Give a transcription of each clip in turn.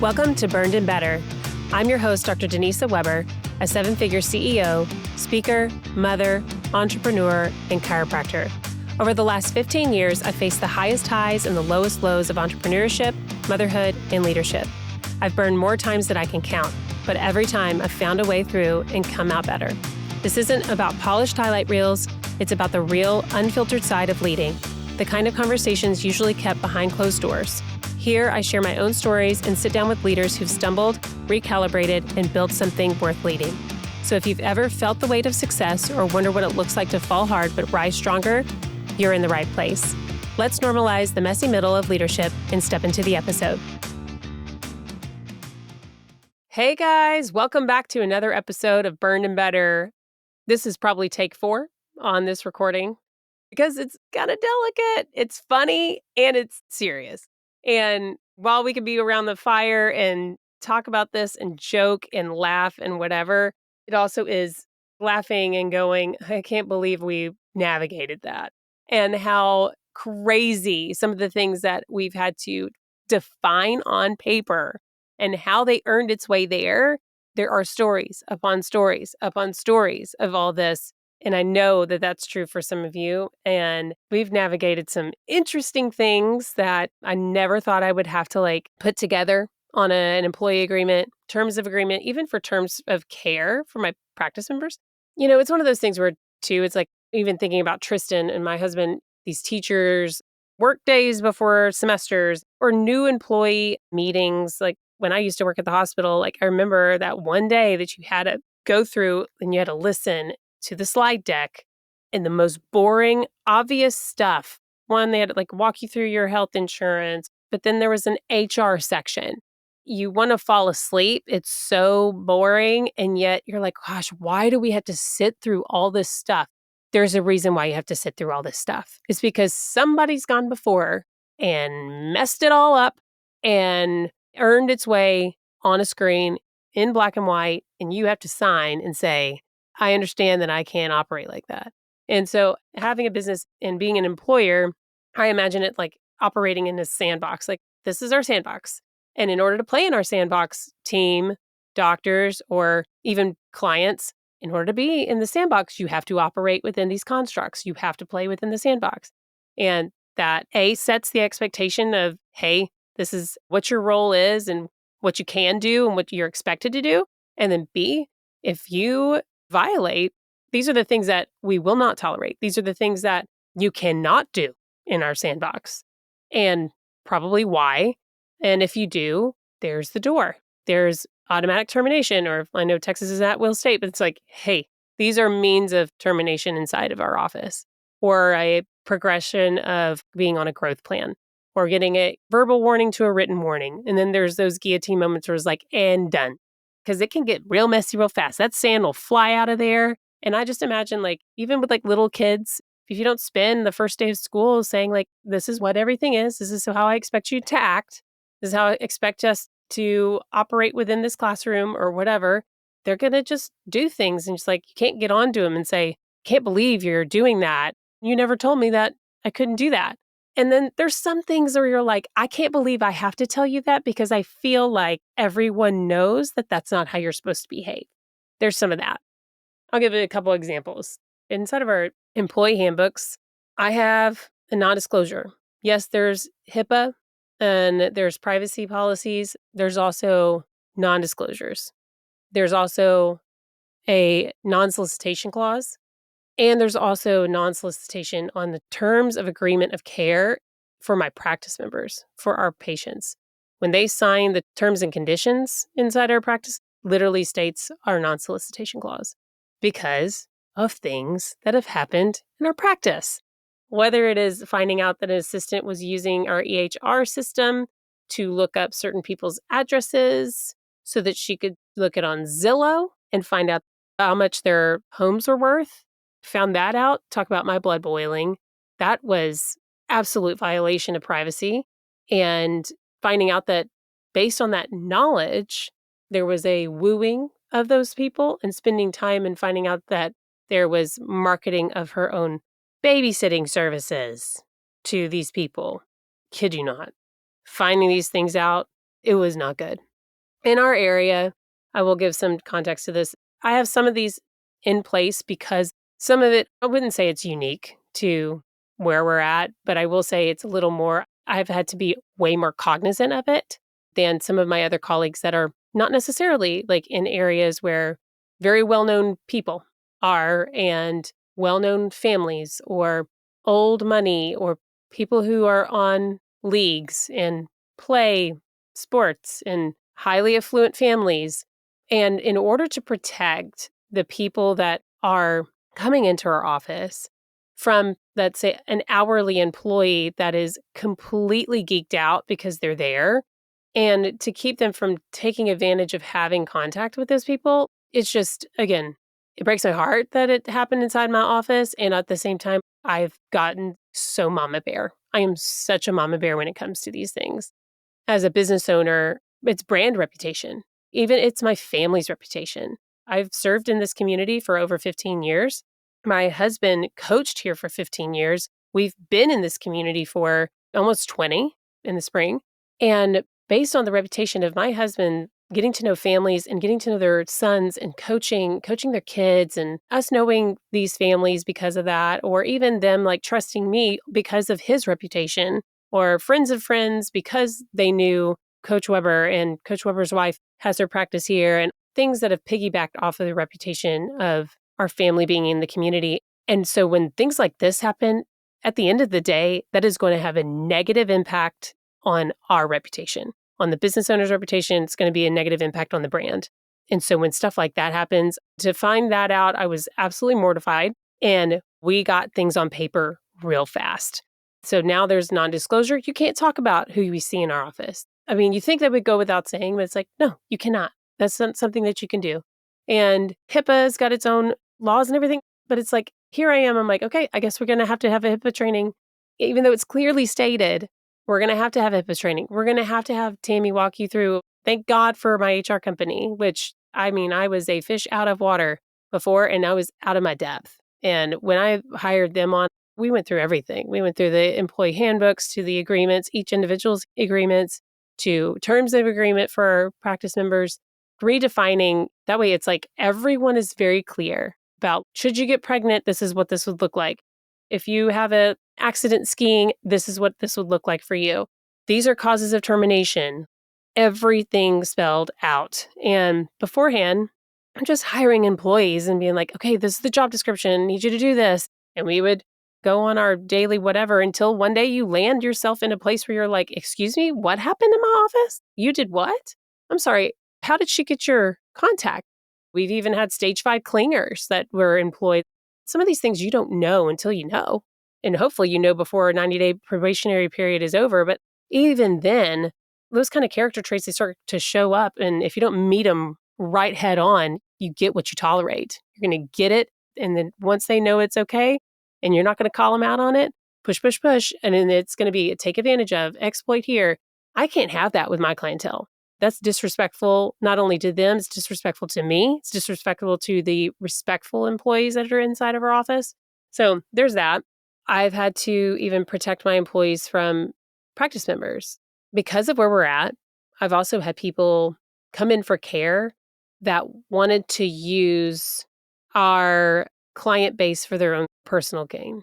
Welcome to Burned and Better. I'm your host, Dr. Denisa Weber, a seven-figure CEO, speaker, mother, entrepreneur, and chiropractor. Over the last 15 years, I've faced the highest highs and the lowest lows of entrepreneurship, motherhood, and leadership. I've burned more times than I can count, but every time I've found a way through and come out better. This isn't about polished highlight reels. It's about the real, unfiltered side of leading, the kind of conversations usually kept behind closed doors. Here, I share my own stories and sit down with leaders who've stumbled, recalibrated, and built something worth leading. So if you've ever felt the weight of success or wonder what it looks like to fall hard but rise stronger, you're in the right place. Let's normalize the messy middle of leadership and step into the episode. Hey guys, welcome back to another episode of Burned and Better. This is probably take 4 on this recording because it's kind of delicate. It's funny and it's serious. And while we could be around the fire and talk about this and joke and laugh and whatever, it also is laughing and going, I can't believe we navigated that. And how crazy some of the things that we've had to define on paper and how they earned its way there. There are stories upon stories upon stories of all this. And I know that that's true for some of you. And we've navigated some interesting things that I never thought I would have to put together on an employee agreement, terms of agreement, even for terms of care for my practice members. You know, it's one of those things where, too, it's like even thinking about Tristan and my husband, these teachers, work days before semesters or new employee meetings. Like when I used to work at the hospital, I remember that one day that you had to go through and you had to listen to the slide deck and the most boring, obvious stuff. One, they had to walk you through your health insurance, but then there was an HR section. You want to fall asleep. It's so boring. And yet you're like, gosh, why do we have to sit through all this stuff? There's a reason why you have to sit through all this stuff. It's because somebody's gone before and messed it all up and earned its way on a screen in black and white. And you have to sign and say, I understand that I can't operate like that. And so having a business and being an employer, I imagine it like operating in a sandbox. Like this is our sandbox. And in order to play in our sandbox, team, doctors, or even clients, in order to be in the sandbox, you have to operate within these constructs. You have to play within the sandbox. And that A, sets the expectation of, hey, this is what your role is and what you can do and what you're expected to do. And then B, if you violate, these are the things that we will not tolerate. These are the things that you cannot do in our sandbox and probably why. And if you do, there's the door. There's automatic termination, or I know Texas is at will state, but it's like, hey, these are means of termination inside of our office or a progression of being on a growth plan or getting a verbal warning to a written warning. And then there's those guillotine moments where it's like, and done. Because it can get real messy real fast. That sand will fly out of there. And I just imagine even with little kids, if you don't spend the first day of school saying this is what everything is, this is how I expect you to act, this is how I expect us to operate within this classroom or whatever, they're going to just do things. And just you can't get on to them and say, can't believe you're doing that. You never told me that I couldn't do that. And then there's some things where you're like, I can't believe I have to tell you that because I feel like everyone knows that that's not how you're supposed to behave. There's some of that. I'll give you a couple examples. Inside of our employee handbooks, I have a non-disclosure. Yes, there's HIPAA and there's privacy policies. There's also non-disclosures. There's also a non-solicitation clause. And there's also non-solicitation on the terms of agreement of care for my practice members, for our patients. When they sign the terms and conditions inside our practice, literally states our non-solicitation clause because of things that have happened in our practice. Whether it is finding out that an assistant was using our EHR system to look up certain people's addresses so that she could look it on Zillow and find out how much their homes were worth. Found that out, talk about my blood boiling. That was absolute violation of privacy. And finding out that based on that knowledge, there was a wooing of those people and spending time and finding out that there was marketing of her own babysitting services to these people. Kid you not. Finding these things out, it was not good. In our area, I will give some context to this. I have some of these in place because some of it, I wouldn't say it's unique to where we're at, but I will say it's a little more, I've had to be way more cognizant of it than some of my other colleagues that are not necessarily like in areas where very well known people are and well known families or old money or people who are on leagues and play sports and highly affluent families. And in order to protect the people that are coming into our office from, let's say, an hourly employee that is completely geeked out because they're there, and to keep them from taking advantage of having contact with those people, it's just, again, it breaks my heart that it happened inside my office. And at the same time, I've gotten so mama bear. I am such a mama bear when it comes to these things. As a business owner, it's brand reputation. Even it's my family's reputation. I've served in this community for over 15 years. My husband coached here for 15 years. We've been in this community for almost 20 in the spring. And based on the reputation of my husband getting to know families and getting to know their sons and coaching their kids and us knowing these families because of that, or even them like trusting me because of his reputation, or friends of friends because they knew Coach Weber and Coach Weber's wife has her practice here, and things that have piggybacked off of the reputation of our family being in the community. And so when things like this happen, at the end of the day, that is going to have a negative impact on our reputation. On the business owner's reputation, it's going to be a negative impact on the brand. And so when stuff like that happens, to find that out, I was absolutely mortified. And we got things on paper real fast. So now there's non-disclosure. You can't talk about who we see in our office. I mean, you think that would go without saying, but it's like, no, you cannot. That's not something that you can do. And HIPAA's got its own laws and everything, but it's like, here I am. I'm like, okay, I guess we're going to have a HIPAA training, even though it's clearly stated we're going to have HIPAA training. We're going to have Tammy walk you through. Thank God for my HR company, which I mean, I was a fish out of water before and I was out of my depth. And when I hired them on, we went through everything. We went through the employee handbooks to the agreements, each individual's agreements, to terms of agreement for our practice members, redefining. That way it's like everyone is very clear about should you get pregnant, this is what this would look like. If you have an accident skiing, this is what this would look like for you. These are causes of termination. Everything spelled out. And beforehand, I'm just hiring employees and being like, okay, this is the job description. I need you to do this. And we would go on our daily whatever until one day you land yourself in a place where you're like, excuse me, what happened in my office? You did what? I'm sorry. How did she get your contact? We've even had stage 5 clingers that were employed. Some of these things you don't know until you know. And hopefully you know before a 90-day probationary period is over. But even then, those kind of character traits, they start to show up. And if you don't meet them right head on, you get what you tolerate. You're going to get it. And then once they know it's okay and you're not going to call them out on it, push, push, push. And then it's going to be a take advantage of, exploit here. I can't have that with my clientele. That's disrespectful, not only to them, it's disrespectful to me. It's disrespectful to the respectful employees that are inside of our office. So there's that. I've had to even protect my employees from practice members. Because of where we're at, I've also had people come in for care that wanted to use our client base for their own personal gain.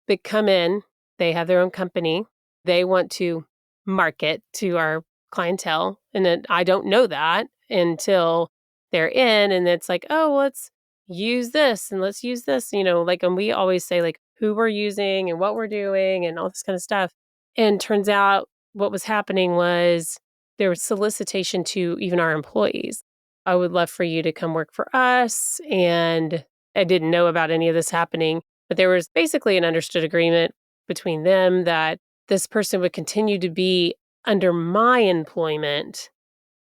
They come in, they have their own company, they want to market to our clientele. And then I don't know that until they're in and it's like, oh, let's use this and let's use this, like, and we always say like who we're using and what we're doing and all this kind of stuff. And turns out what was happening was there was solicitation to even our employees. I would love for you to come work for us. And I didn't know about any of this happening, but there was basically an understood agreement between them that this person would continue to be under my employment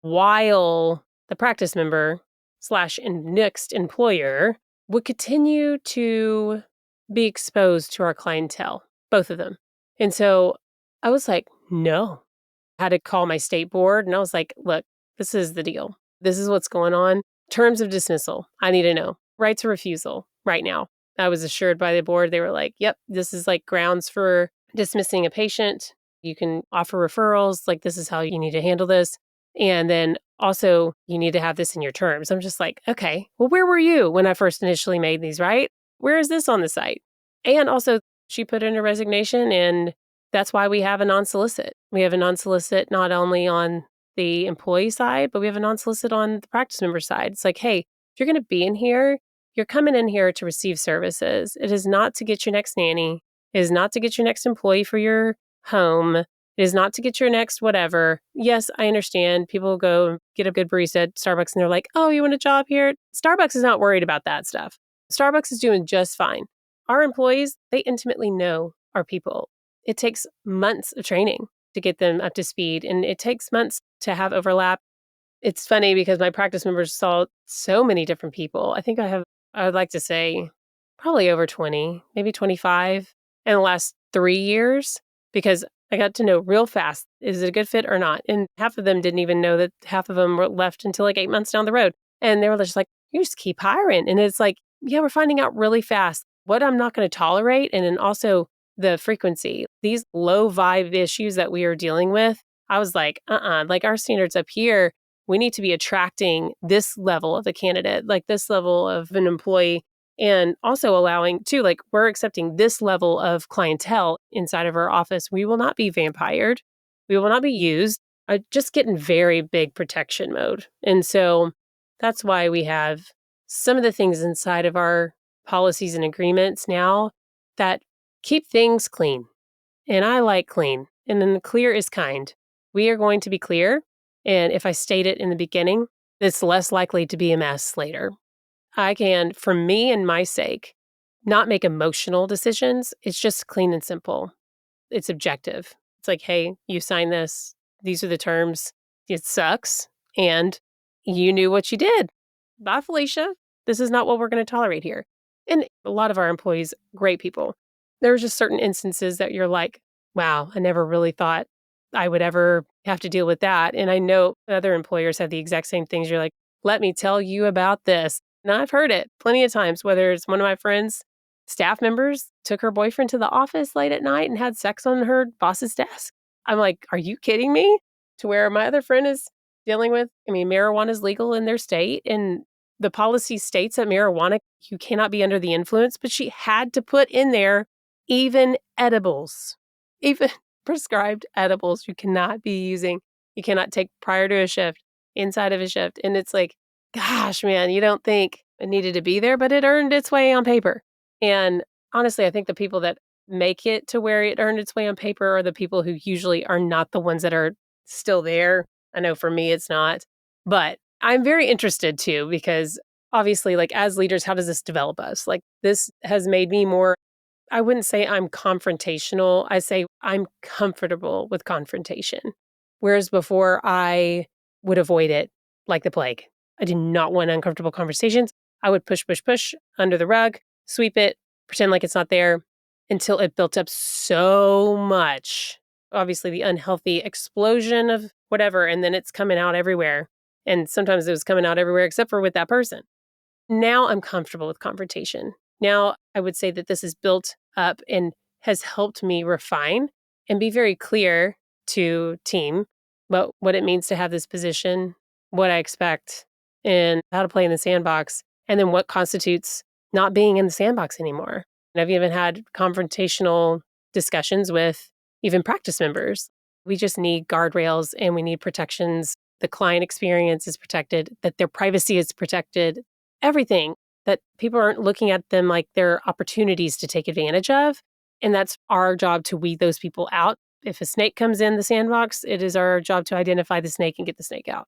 while the practice member / next employer would continue to be exposed to our clientele, both of them. And so I was like, no. I had to call my state board and I was like, look, this is the deal. This is what's going on. Terms of dismissal. I need to know. Rights of refusal right now. I was assured by the board. They were like, yep, this is like grounds for dismissing a patient. You can offer referrals. Like, this is how you need to handle this. And then Also, you need to have this in your terms. I'm just like, okay, well, where were you when I first initially made these, right? Where is this on the site? And also, she put in a resignation, and that's why we have a non-solicit. We have a non-solicit not only on the employee side, but we have a non-solicit on the practice member side. It's like, hey, if you're going to be in here, you're coming in here to receive services. It is not to get your next nanny. It is not to get your next employee for your home. It is not to get your next whatever. Yes, I understand. People go and get a good barista at Starbucks and they're like, oh, you want a job here? Starbucks is not worried about that stuff. Starbucks is doing just fine. Our employees, they intimately know our people. It takes months of training to get them up to speed, and it takes months to have overlap. It's funny because my practice members saw so many different people. I would like to say probably over 20, maybe 25 in the last 3 years, because I got to know real fast, is it a good fit or not? And half of them didn't even know that half of them were left until like 8 months down the road. And they were just like, you just keep hiring. And it's like, yeah, we're finding out really fast what I'm not going to tolerate. And then also the frequency, these low vibe issues that we are dealing with. I was like, like our standards up here, we need to be attracting this level of a candidate, like this level of an employee, and also allowing too, like we're accepting this level of clientele inside of our office. We will not be vampired. We will not be used. I just get in very big protection mode. And so that's why we have some of the things inside of our policies and agreements now that keep things clean. And I like clean. And then the clear is kind. We are going to be clear. And if I state it in the beginning, it's less likely to be a mess later. I can, for me and my sake, not make emotional decisions. It's just clean and simple. It's objective. It's like, hey, you signed this. These are the terms. It sucks. And you knew what you did. Bye, Felicia. This is not what we're going to tolerate here. And a lot of our employees, great people. There's just certain instances that you're like, wow, I never really thought I would ever have to deal with that. And I know other employers have the exact same things. You're like, let me tell you about this. And I've heard it plenty of times, whether it's one of my friends, staff members took her boyfriend to the office late at night and had sex on her boss's desk. I'm like, are you kidding me? To where my other friend is dealing with, marijuana is legal in their state, and the policy states that marijuana, you cannot be under the influence, but she had to put in there even edibles, even prescribed edibles you cannot be using. You cannot take prior to a shift, inside of a shift. And it's like, gosh, man, you don't think it needed to be there, but it earned its way on paper. And honestly, I think the people that make it to where it earned its way on paper are the people who usually are not the ones that are still there. I know for me, it's not. But I'm very interested too, because obviously, like as leaders, how does this develop us? Like this has made me more, I wouldn't say I'm confrontational. I say I'm comfortable with confrontation. Whereas before I would avoid it like the plague. I did not want uncomfortable conversations. I would push under the rug, sweep it, pretend like it's not there until it built up so much. Obviously, the unhealthy explosion of whatever, and then it's coming out everywhere. And sometimes it was coming out everywhere except for with that person. Now I'm comfortable with confrontation. Now I would say that this is built up and has helped me refine and be very clear to team about what it means to have this position, what I expect, and how to play in the sandbox, and then what constitutes not being in the sandbox anymore. And I've even had confrontational discussions with even practice members. We just need guardrails and we need protections. The client experience is protected, that their privacy is protected, everything, that people aren't looking at them like they're opportunities to take advantage of. And that's our job to weed those people out. If a snake comes in the sandbox, it is our job to identify the snake and get the snake out.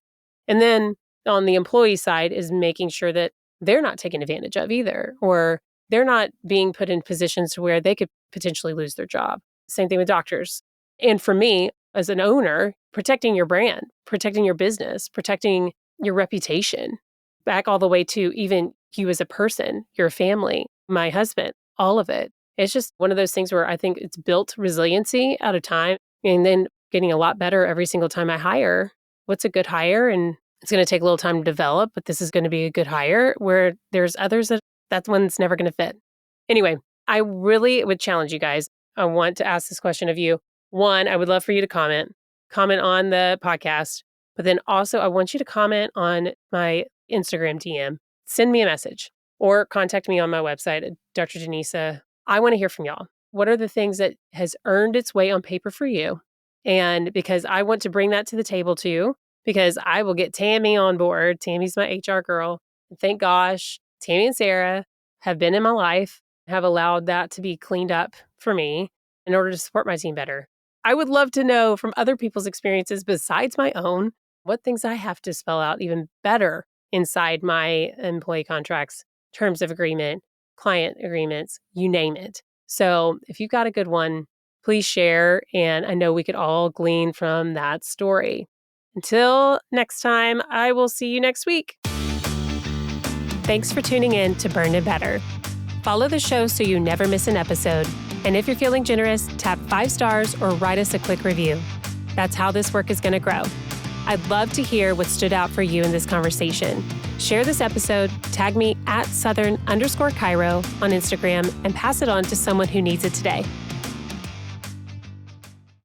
And then on the employee side is making sure that they're not taken advantage of either, or they're not being put in positions where they could potentially lose their job. Same thing with doctors. And for me, as an owner, protecting your brand, protecting your business, protecting your reputation, back all the way to even you as a person, your family, my husband, all of it. It's just one of those things where I think it's built resiliency out of time and then getting a lot better every single time I hire. What's a good hire? And it's going to take a little time to develop, but this is going to be a good hire, where there's others that one's never going to fit. Anyway, I really would challenge you guys. I want to ask this question of you. One, I would love for you to comment on the podcast. But then also, I want you to comment on my Instagram DM. Send me a message or contact me on my website at Dr. Janisa. I want to hear from y'all. What are the things that has earned its way on paper for you? And because I want to bring that to the table too, because I will get Tammy on board. Tammy's my HR girl. And thank gosh, Tammy and Sarah have been in my life, have allowed that to be cleaned up for me in order to support my team better. I would love to know from other people's experiences besides my own, what things I have to spell out even better inside my employee contracts, terms of agreement, client agreements, you name it. So if you've got a good one, please share. And I know we could all glean from that story. Until next time, I will see you next week. Thanks for tuning in to Burn It Better. Follow the show so you never miss an episode. And if you're feeling generous, tap 5 stars or write us a quick review. That's how this work is going to grow. I'd love to hear what stood out for you in this conversation. Share this episode, tag me at Southern_Cairo on Instagram, and pass it on to someone who needs it today.